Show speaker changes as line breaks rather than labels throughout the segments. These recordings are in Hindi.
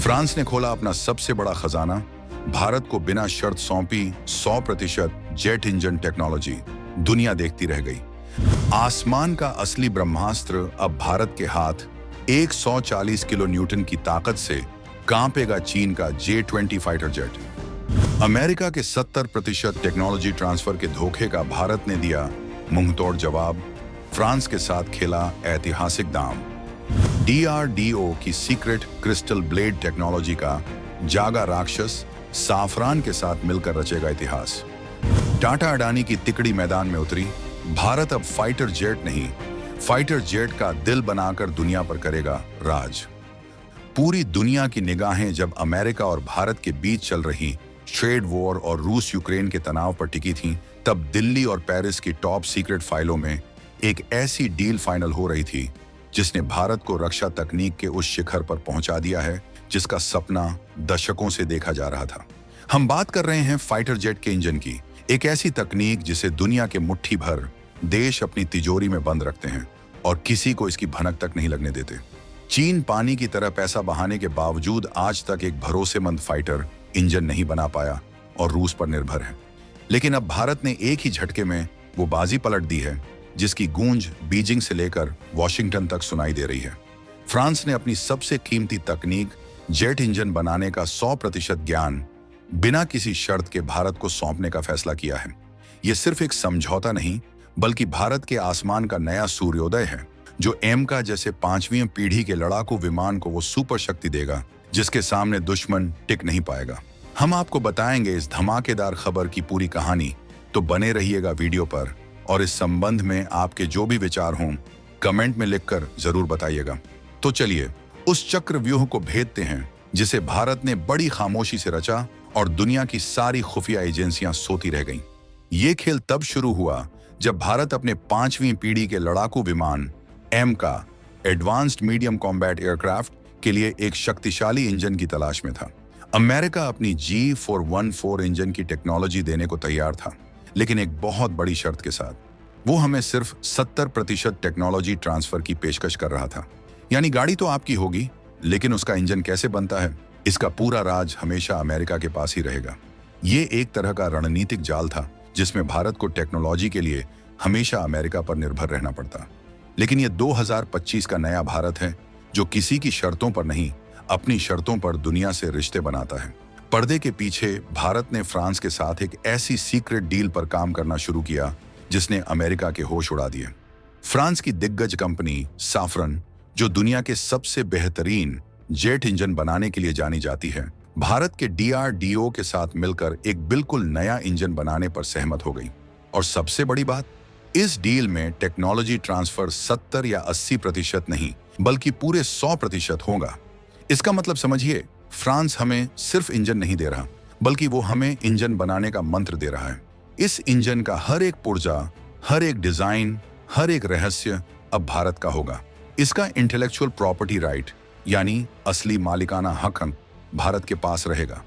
फ्रांस ने खोला अपना सबसे बड़ा खजाना, भारत को बिना शर्त सौंपी 100% जेट इंजन टेक्नोलॉजी। दुनिया देखती रह गई। आसमान का असली ब्रह्मास्त्र अब भारत के हाथ। 140 किलो न्यूटन की ताकत से कांपेगा चीन का J-20 फाइटर जेट। अमेरिका के 70% टेक्नोलॉजी ट्रांसफर के धोखे का भारत ने दिया मुंहतोड़ जवाब। फ्रांस के साथ खेला ऐतिहासिक दांव। DRDO की सीक्रेट क्रिस्टल ब्लेड टेक्नोलॉजी का जागा राक्षस साफरान के साथ मिलकर रचेगा इतिहास। टाटा अडानी की तिकड़ी मैदान में उतरी। भारत अब फाइटर जेट नहीं, फाइटर जेट का दिल बनाकर दुनिया पर करेगा राज। पूरी दुनिया की निगाहें जब अमेरिका और भारत के बीच चल रही ट्रेड वॉर और रूस यूक्रेन के तनाव पर टिकी थी, तब दिल्ली और पेरिस की टॉप सीक्रेट फाइलों में एक ऐसी डील फाइनल हो रही थी जिसने भारत को रक्षा तकनीक के उस शिखर पर पहुंचा दिया है जिसका सपना दशकों से देखा जा रहा था। हम बात कर रहे हैं फाइटर जेट के इंजन की, एक ऐसी तकनीक जिसे दुनिया के मुट्ठी भर देश अपनी तिजोरी में बंद रखते हैं और किसी को इसकी भनक तक नहीं लगने देते। चीन पानी की तरह पैसा बहाने के बावजूद आज तक एक भरोसेमंद फाइटर इंजन नहीं बना पाया और रूस पर निर्भर है। लेकिन अब भारत ने एक ही झटके में वो बाजी पलट दी है जिसकी गूंज बीजिंग से लेकर वॉशिंगटन तक सुनाई दे रही है। फ्रांस ने अपनी सबसे कीमती तकनीक जेट इंजन बनाने का 100% ज्ञान बिना किसी शर्त के भारत को सौंपने का फैसला किया है। यह सिर्फ एक समझौता नहीं, बल्कि भारत के आसमान का नया सूर्योदय है, जो एमका जैसे 5वीं पीढ़ी के लड़ाकू विमान को वो सुपर शक्ति देगा जिसके सामने दुश्मन टिक नहीं पाएगा। हम आपको बताएंगे इस धमाकेदार खबर की पूरी कहानी, तो बने रहिएगा वीडियो पर और इस संबंध में आपके जो भी विचार हों कमेंट में लिखकर जरूर बताइएगा। तो चलिए उस चक्रव्यूह को भेदते हैं जिसे भारत ने बड़ी खामोशी से रचा और दुनिया की सारी खुफिया एजेंसियां सोती रह गईं। ये खेल तब शुरू हुआ जब भारत अपने 5वीं पीढ़ी के लड़ाकू विमान एमका एडवांस्ड मीडियम कॉम्बैट एयरक्राफ्ट के लिए एक शक्तिशाली इंजन की तलाश में था। अमेरिका अपनी G414 इंजन की टेक्नोलॉजी देने को तैयार था, लेकिन एक बहुत बड़ी शर्त के साथ। वो हमें सिर्फ 70% टेक्नोलॉजी ट्रांसफर की पेशकश कर रहा था। यानी गाड़ी तो आपकी होगी, लेकिन उसका इंजन कैसे बनता है, इसका पूरा राज हमेशा अमेरिका के पास ही रहेगा। ये एक तरह का रणनीतिक जाल था जिसमें भारत को टेक्नोलॉजी के लिए हमेशा अमेरिका पर निर्भर रहना पड़ता। लेकिन ये 2025 का नया भारत है जो किसी की शर्तों पर नहीं, अपनी शर्तों पर दुनिया से रिश्ते बनाता है। पर्दे के पीछे भारत ने फ्रांस के साथ एक ऐसी सीक्रेट डील पर काम करना शुरू किया जिसने अमेरिका के होश उड़ा दिए। फ्रांस की दिग्गज कंपनी साफरन, जो दुनिया के सबसे बेहतरीन जेट इंजन बनाने के लिए जानी जाती है, भारत के DRDO के साथ मिलकर एक बिल्कुल नया इंजन बनाने पर सहमत हो गई। और सबसे बड़ी बात, इस डील में टेक्नोलॉजी ट्रांसफर 70 या 80% नहीं, बल्कि पूरे 100% होगा। इसका मतलब समझिए, फ्रांस हमें सिर्फ इंजन नहीं दे रहा, बल्कि वो हमें इंजन बनाने का मंत्र दे रहा है। इस इंजन का हर एक पुर्जा, हर एक डिजाइन, हर एक रहस्य अब भारत का होगा। इसका इंटेलेक्चुअल प्रॉपर्टी राइट यानी असली मालिकाना हक भारत के पास रहेगा।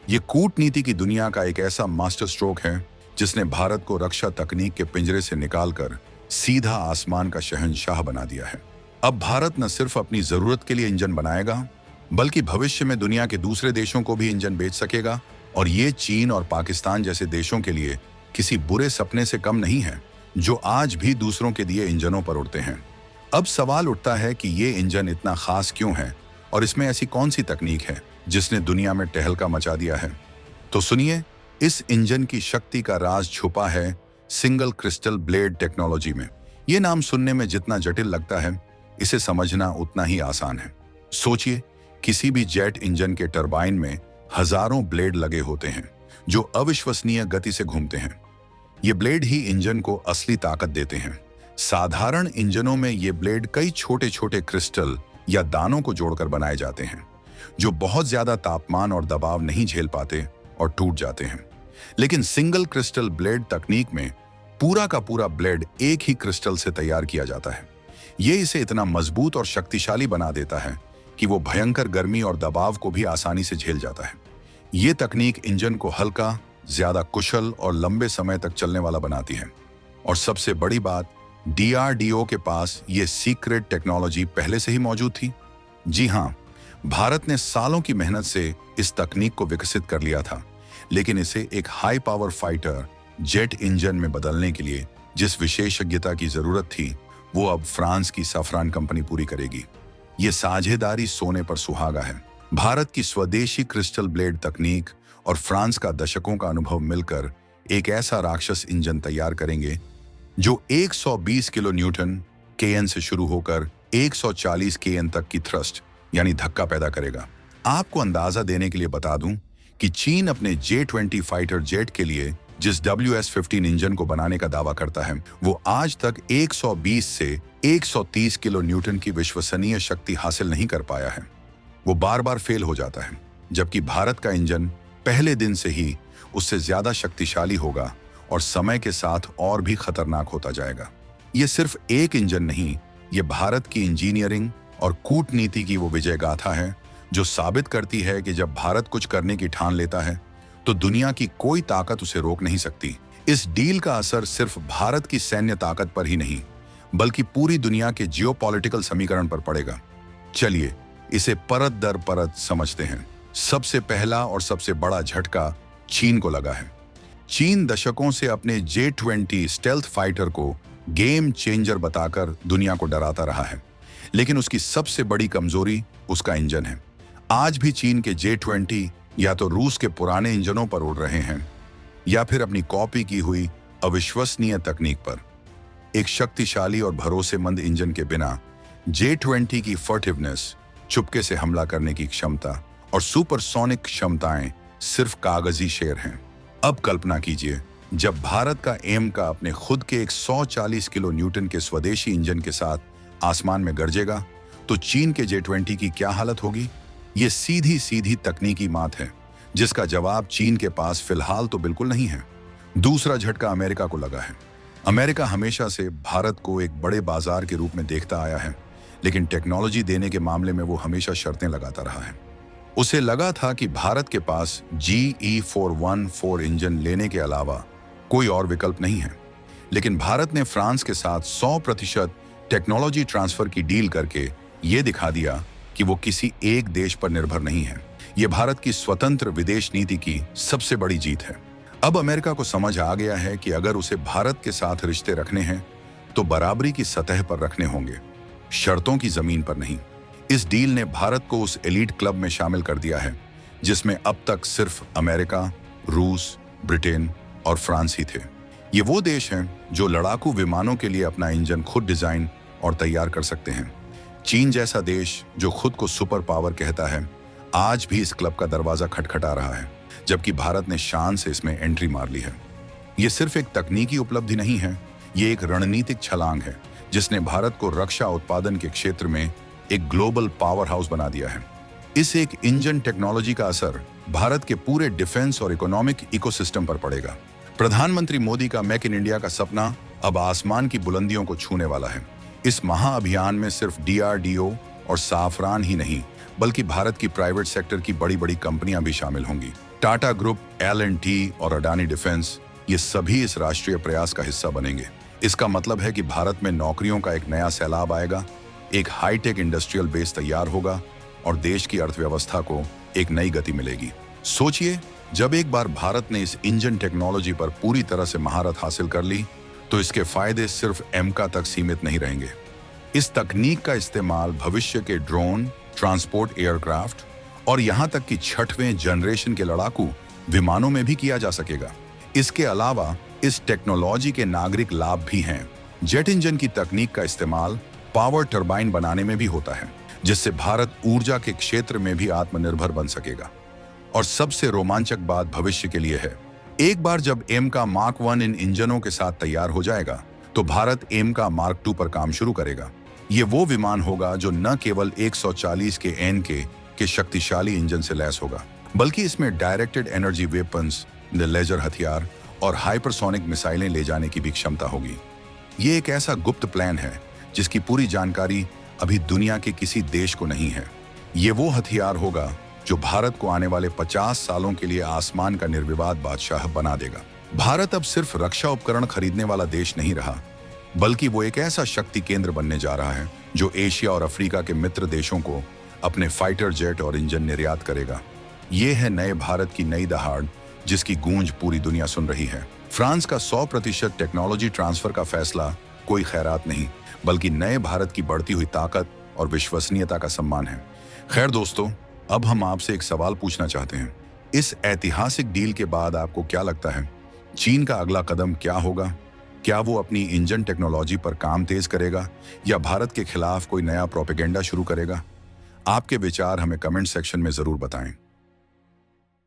ये कूटनीति की दुनिया का एक ऐसा मास्टर स्ट्रोक है जिसने भारत को रक्षा तकनीक के पिंजरे से निकालकर सीधा आसमान का शहंशाह बना दिया है। अब भारत न सिर्फ अपनी जरूरत के लिए इंजन बनाएगा, बल्कि भविष्य में दुनिया के दूसरे देशों को भी इंजन बेच सकेगा। और ये चीन और पाकिस्तान जैसे देशों के लिए किसी बुरे सपने से कम नहीं है, जो आज भी दूसरों के दिए इंजनों पर उड़ते हैं। अब सवाल उठता है कि ये इंजन इतना खास क्यों है और इसमें ऐसी कौन सी तकनीक है जिसने दुनिया में टहलका मचा दिया है। तो सुनिए, इस इंजन की शक्ति का राज छुपा है सिंगल क्रिस्टल ब्लेड टेक्नोलॉजी में। ये नाम सुनने में जितना जटिल लगता है, इसे समझना उतना ही आसान है। सोचिए, किसी भी जेट इंजन के टरबाइन में हजारों ब्लेड लगे होते हैं जो अविश्वसनीय गति से घूमते हैं। ये ब्लेड ही इंजन को असली ताकत देते हैं। साधारण इंजनों में ये ब्लेड कई छोटे छोटे क्रिस्टल या दानों को जोड़कर बनाए जाते हैं जो बहुत ज्यादा तापमान और दबाव नहीं झेल पाते और टूट जाते हैं। लेकिन सिंगल क्रिस्टल ब्लेड तकनीक में पूरा का पूरा ब्लेड एक ही क्रिस्टल से तैयार किया जाता है। ये इसे इतना मजबूत और शक्तिशाली बना देता है कि वो भयंकर गर्मी और दबाव को भी आसानी से झेल जाता है। ये तकनीक इंजन को हल्का, ज्यादा कुशल और लंबे समय तक चलने वाला बनाती है। और सबसे बड़ी बात, DRDO के पास ये सीक्रेट टेक्नोलॉजी पहले से ही मौजूद थी। जी हाँ, भारत ने सालों की मेहनत से इस तकनीक को विकसित कर लिया था, लेकिन इसे एक high power fighter jet engine में बदलने के लिए जिस विशेषज्ञता की जरूरत थी, वो अब फ्रांस की सफरान कंपनी पूरी करेगी। ये साझेदारी सोने पर सुहागा है। भारत की स्वदेशी क्रिस्टल ब्लेड तकनीक और फ्रांस का दशकों का अनुभव मिलकर एक ऐसा राक्षस इंजन तैयार करेंगे जो 120 किलो न्यूटन केएन से शुरू होकर 140 केएन तक की थ्रस्ट यानी धक्का पैदा करेगा। आपको अंदाजा देने के लिए बता दूं कि चीन अपने J-20 फाइटर जेट के लिए जिस WS-15 इंजन को बनाने का दावा करता है, वो आज तक 120 से 130 किलो न्यूटन की विश्वसनीय शक्ति हासिल नहीं कर पाया है। वो बार बार फेल हो जाता है, जबकि भारत का इंजन पहले दिन से ही उससे ज्यादा शक्तिशाली होगा और समय के साथ और भी खतरनाक होता जाएगा। ये सिर्फ एक इंजन नहीं, ये भारत की इंजीनियरिंग और कूटनीति की वो विजय गाथा है जो साबित करती है कि जब भारत कुछ करने की ठान लेता है तो दुनिया की कोई ताकत उसे रोक नहीं सकती। इस डील का असर सिर्फ भारत की सैन्य ताकत पर ही नहीं, बल्कि पूरी दुनिया के जियोपॉलिटिकल समीकरण पर पड़ेगा। चलिए इसे परत दर परत समझते हैं। सबसे पहला और सबसे बड़ा झटका चीन को लगा है। चीन दशकों से अपने J-20 स्टेल्थ फाइटर को गेम चेंजर बताकर दुनिया को डराता रहा है, लेकिन उसकी सबसे बड़ी कमजोरी उसका इंजन है। आज भी चीन के J-20 या तो रूस के पुराने इंजनों पर उड़ रहे हैं या फिर अपनी कॉपी की हुई अविश्वसनीय तकनीक पर। एक शक्तिशाली और भरोसेमंद इंजन के बिना J-20 की फर्टिवनेस, चुपके से हमला करने की क्षमता और सुपरसोनिक क्षमताएं सिर्फ कागजी शेर हैं। अब कल्पना कीजिए, जब भारत का एम का अपने खुद के 140 किलो न्यूटन के स्वदेशी इंजन के साथ आसमान में गरजेगा, तो चीन के J-20 की क्या हालत होगी। ये सीधी सीधी तकनीकी मात है जिसका जवाब चीन के पास फिलहाल तो बिल्कुल नहीं है। दूसरा झटका अमेरिका को लगा है। अमेरिका हमेशा से भारत को एक बड़े बाजार के रूप में देखता आया है, लेकिन टेक्नोलॉजी देने के मामले में वो हमेशा शर्तें लगाता रहा है। उसे लगा था कि भारत के पास GE414 इंजन लेने के अलावा कोई और विकल्प नहीं है, लेकिन भारत ने फ्रांस के साथ 100% टेक्नोलॉजी ट्रांसफर की डील करके ये दिखा दिया कि वो किसी एक देश पर निर्भर नहीं है। ये भारत की स्वतंत्र विदेश नीति की सबसे बड़ी जीत है। अब अमेरिका को समझ आ गया है कि अगर उसे भारत के साथ रिश्ते रखने हैं तो बराबरी की सतह पर रखने होंगे, शर्तों की जमीन पर नहीं। इस डील ने भारत को उस एलीट क्लब में शामिल कर दिया है जिसमें अब तक सिर्फ अमेरिका, रूस, ब्रिटेन और फ्रांस ही थे। ये वो देश हैं जो लड़ाकू विमानों के लिए अपना इंजन खुद डिजाइन और तैयार कर सकते हैं। चीन जैसा देश जो खुद को सुपर पावर कहता है, आज भी इस क्लब का दरवाजा खटखटा रहा है, जबकि भारत ने शान से इसमें एंट्री मार ली है। ये सिर्फ एक तकनीकी उपलब्धि नहीं है, ये एक रणनीतिक छलांग है जिसने भारत को रक्षा उत्पादन के क्षेत्र में एक ग्लोबल पावर हाउस बना दिया है। इस एक इंजन टेक्नोलॉजी का असर भारत के पूरे डिफेंस और इकोनॉमिक इकोसिस्टम पर पड़ेगा। प्रधानमंत्री मोदी का मेक इन इंडिया का सपना अब आसमान की बुलंदियों को छूने वाला है। इस महाअभियान में सिर्फ DRDO और साफरान ही नहीं, बल्कि भारत की प्राइवेट सेक्टर की बड़ी बड़ी कंपनियां भी शामिल होंगी। टाटा ग्रुप, L&T और अडानी डिफेंस, ये सभी इस राष्ट्रीय प्रयास का हिस्सा बनेंगे। इसका मतलब है कि भारत में नौकरियों का एक नया सैलाब आएगा, एक हाईटेक इंडस्ट्रियल बेस तैयार होगा और देश की अर्थव्यवस्था को एक नई गति मिलेगी। सोचिए, जब एक बार भारत ने इस इंजन टेक्नोलॉजी पर पूरी तरह से महारत हासिल कर ली, तो इसके फायदे सिर्फ एमका तक सीमित नहीं रहेंगे। इस तकनीक का इस्तेमाल भविष्य के ड्रोन, ट्रांसपोर्ट एयरक्राफ्ट और यहां तक कि 6वें जनरेशन के लड़ाकू विमानों में भी किया जा सकेगा। इसके अलावा इस टेक्नोलॉजी के नागरिक लाभ भी हैं। जेट इंजन की तकनीक का इस्तेमाल पावर टरबाइन बनाने में भी होता है, जिससे भारत ऊर्जा के क्षेत्र में भी आत्मनिर्भर बन सकेगा। और सबसे रोमांचक बात भविष्य के लिए है, एक बार जब एम का मार्क 1 इन इंजनों के साथ तैयार हो जाएगा, तो भारत एम का मार्क 2 पर काम शुरू करेगा। ये वो विमान होगा जो न केवल 140 के एन के शक्तिशाली इंजन से लैस होगा, बल्कि इसमें डायरेक्टेड एनर्जी वेपन्स, लेजर हथियार और हाइपरसोनिक मिसाइलें ले जाने की भी क्षमता होगी। ये एक ऐसा गुप्त प्लान है जिसकी पूरी जानकारी अभी दुनिया के किसी देश को नहीं है। ये वो हथियार होगा जो भारत को आने वाले 50 सालों के लिए आसमान का निर्विवाद बादशाह बना देगा। भारत अब सिर्फ रक्षा उपकरण खरीदने वाला देश नहीं रहा, बल्कि वो एक ऐसा शक्ति केंद्र बनने जा रहा है जो एशिया और अफ्रीका के मित्र देशों को अपने फाइटर जेट और इंजन निर्यात करेगा। ये है नए भारत की नई दहाड़, जिसकी गूंज पूरी दुनिया सुन रही है। फ्रांस का 100% टेक्नोलॉजी ट्रांसफर का फैसला कोई खैरात नहीं, बल्कि नए भारत की बढ़ती हुई ताकत और विश्वसनीयता का सम्मान है। खैर दोस्तों, अब हम आपसे एक सवाल पूछना चाहते हैं। इस ऐतिहासिक डील के बाद आपको क्या लगता है, चीन का अगला कदम क्या होगा? क्या वो अपनी इंजन टेक्नोलॉजी पर काम तेज करेगा या भारत के खिलाफ कोई नया प्रोपेगेंडा शुरू करेगा? आपके विचार हमें कमेंट सेक्शन में जरूर बताएं।